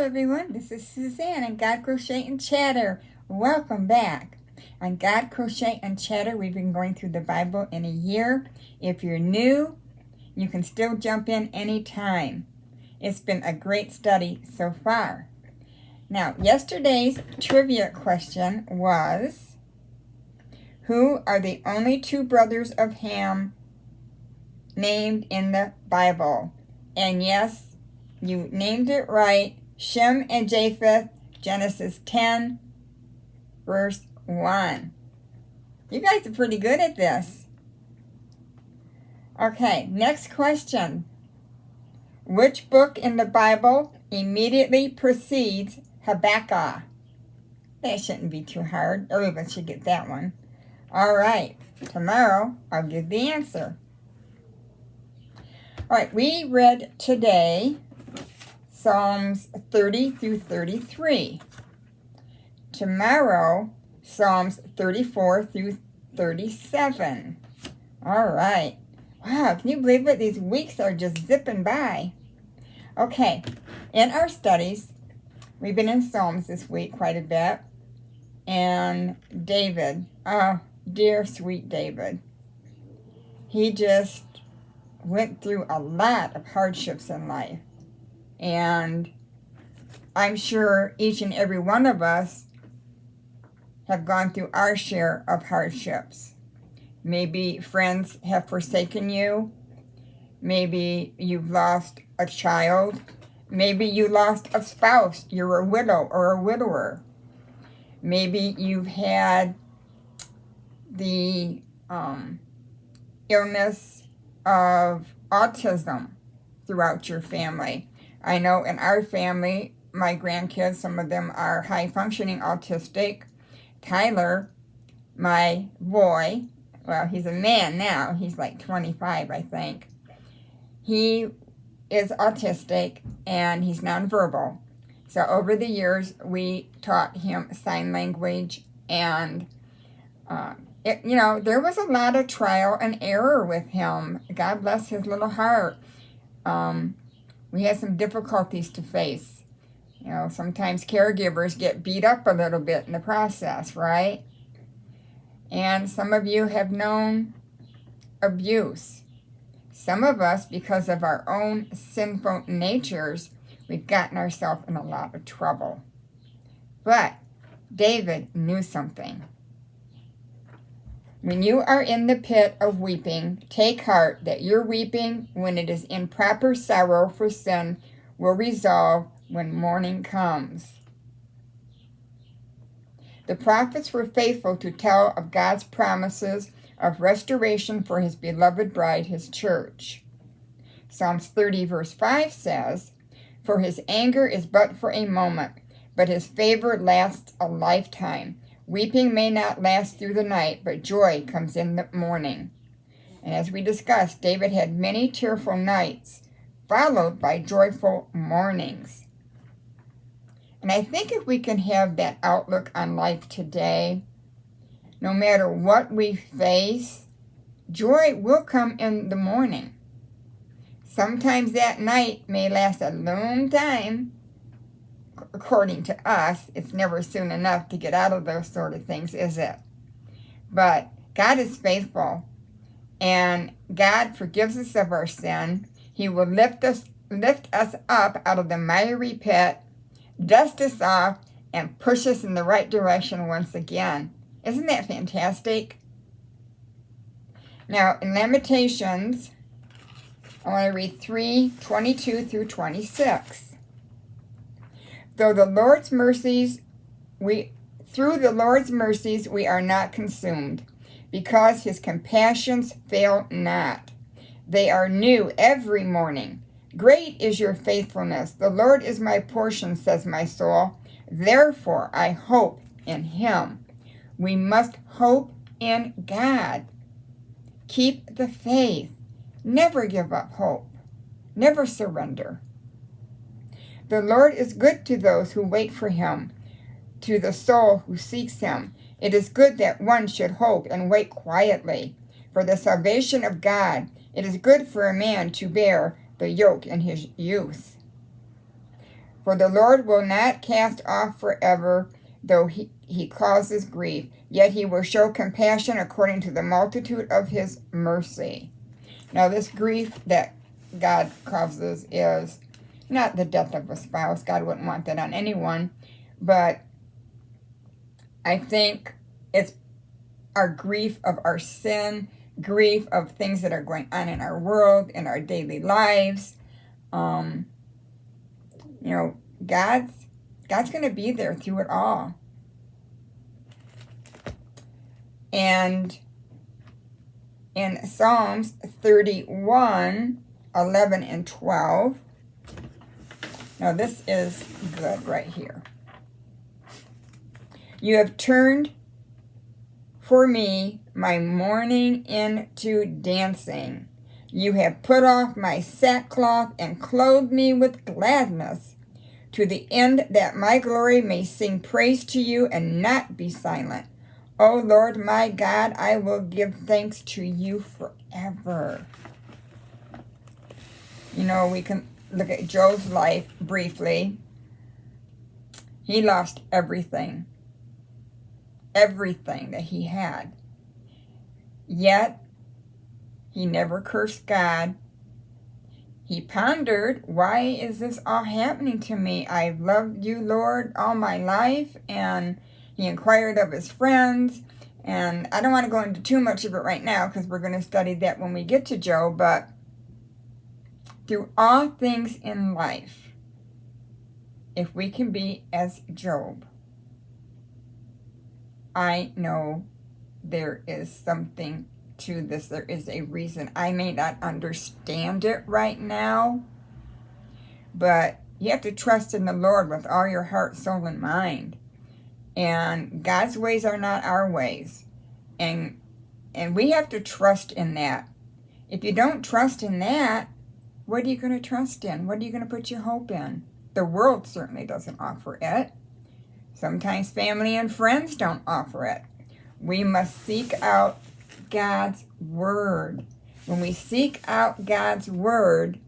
everyone, this is Suzanne and God Crochet and Chatter. Welcome back. On God Crochet and Chatter, we've been going through the Bible in a year. If you're new, you can still jump in anytime. It's been a great study so far. Now, yesterday's trivia question was, who are the only two brothers of Ham named in the Bible? And yes, you named it right. Shem and Japheth, Genesis 10, verse 1. You guys are pretty good at this. Okay, next question. Which book in the Bible immediately precedes Habakkuk? That shouldn't be too hard. Everyone should get that one. All right, tomorrow I'll give the answer. All right, we read today Psalms 30 through 33. Tomorrow, Psalms 34 through 37. All right. Wow, can you believe it? These weeks are just zipping by. Okay, in our studies, we've been in Psalms this week quite a bit. And David, oh, dear sweet David, he just went through a lot of hardships in life. And I'm sure each and every one of us have gone through our share of hardships. Maybe friends have forsaken you. Maybe you've lost a child. Maybe you lost a spouse. You're a widow or a widower. Maybe you've had the illness of autism throughout your family. I know in our family, my grandkids, some of them are high-functioning autistic. Tyler, my boy, well, he's a man now. He's like 25, I think. He is autistic, and he's nonverbal. So over the years, we taught him sign language, and, there was a lot of trial and error with him. God bless his little heart. We had some difficulties to face. Sometimes caregivers get beat up a little bit in the process, right? And some of you have known abuse. Some of us, because of our own sinful natures, we've gotten ourselves in a lot of trouble. But David knew something. When you are in the pit of weeping, take heart that your weeping, when it is in proper sorrow for sin, will resolve when morning comes. The prophets were faithful to tell of God's promises of restoration for his beloved bride, his church. Psalms 30 verse 5 says, "For his anger is but for a moment, but his favor lasts a lifetime. Weeping may not last through the night, but joy comes in the morning." And as we discussed, David had many tearful nights, followed by joyful mornings. And I think if we can have that outlook on life today, no matter what we face, joy will come in the morning. Sometimes that night may last a long time. According to us, it's never soon enough to get out of those sort of things, is it? But God is faithful, and God forgives us of our sin. He will lift us up out of the miry pit, dust us off, and push us in the right direction once again. Isn't that fantastic? Now, in Lamentations, I want to read 3:22 through 26. Through the Lord's mercies, we are not consumed, because his compassions fail not. They are new every morning. Great is your faithfulness. The Lord is my portion, says my soul. Therefore, I hope in him. We must hope in God. Keep the faith. Never give up hope. Never surrender. The Lord is good to those who wait for him, to the soul who seeks him. It is good that one should hope and wait quietly for the salvation of God. It is good for a man to bear the yoke in his youth. For the Lord will not cast off forever, though he causes grief. Yet he will show compassion according to the multitude of his mercy. Now, this grief that God causes is not the death of a spouse. God wouldn't want that on anyone. But I think it's our grief of our sin, grief of things that are going on in our world, in our daily lives. God's going to be there through it all. And in Psalms 31, 11 and 12, now this is good right here. You have turned for me my mourning into dancing. You have put off my sackcloth and clothed me with gladness, to the end that my glory may sing praise to you and not be silent. O Lord my God, I will give thanks to you forever. We can look at Job's life briefly. He lost everything that he had. Yet, he never cursed God. He pondered, why is this all happening to me? I've loved you, Lord, all my life. And he inquired of his friends. And I don't want to go into too much of it right now because we're going to study that when we get to Job. But through all things in life, if we can be as Job, I know there is something to this. There is a reason. I may not understand it right now, but you have to trust in the Lord with all your heart, soul, and mind. And God's ways are not our ways. And we have to trust in that. If you don't trust in that, what are you going to trust in? What are you going to put your hope in? The world certainly doesn't offer it. Sometimes family and friends don't offer it. We must seek out God's word. When we seek out God's word,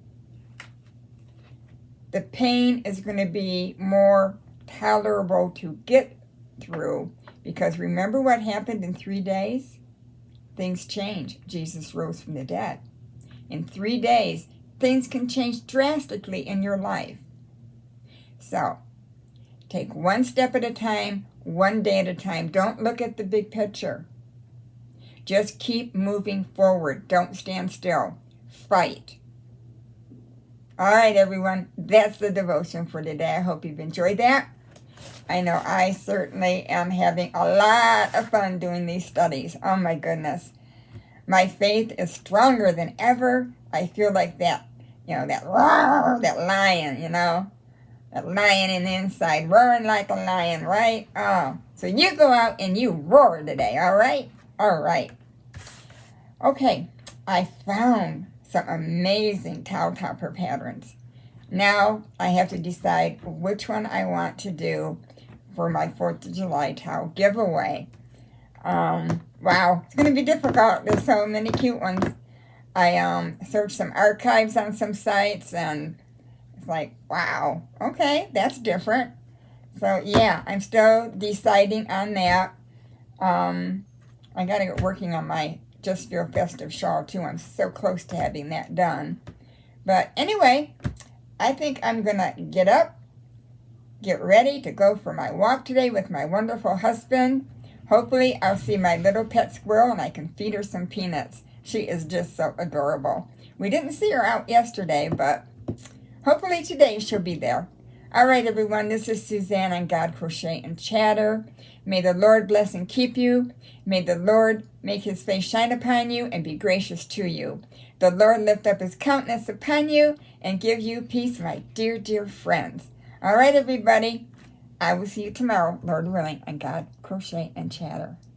the pain is going to be more tolerable to get through. Because remember what happened in 3 days? Things change. Jesus rose from the dead. In 3 days, things can change drastically in your life. So, take one step at a time, one day at a time. Don't look at the big picture. Just keep moving forward. Don't stand still. Fight. All right, everyone. That's the devotion for today. I hope you've enjoyed that. I know I certainly am having a lot of fun doing these studies. Oh, my goodness. My faith is stronger than ever. I feel like that roar, that lion, that lion in the inside, roaring like a lion, right? Oh, so you go out and you roar today, all right? All right. Okay, I found some amazing towel topper patterns. Now I have to decide which one I want to do for my 4th of July towel giveaway. Wow, it's going to be difficult. There's so many cute ones. I searched some archives on some sites, and it's like, wow, okay, that's different. So, yeah, I'm still deciding on that. I got to get working on my Just Feel Festive shawl, too. I'm so close to having that done. But anyway, I think I'm going to get up, get ready to go for my walk today with my wonderful husband. Hopefully, I'll see my little pet squirrel and I can feed her some peanuts. She is just so adorable. We didn't see her out yesterday, but hopefully today she'll be there. All right, everyone, this is Suzanne on God, Crochet, and Chatter. May the Lord bless and keep you. May the Lord make his face shine upon you and be gracious to you. The Lord lift up his countenance upon you and give you peace, my dear, dear friends. All right, everybody. I will see you tomorrow, Lord willing, on God, Crochet, and Chatter.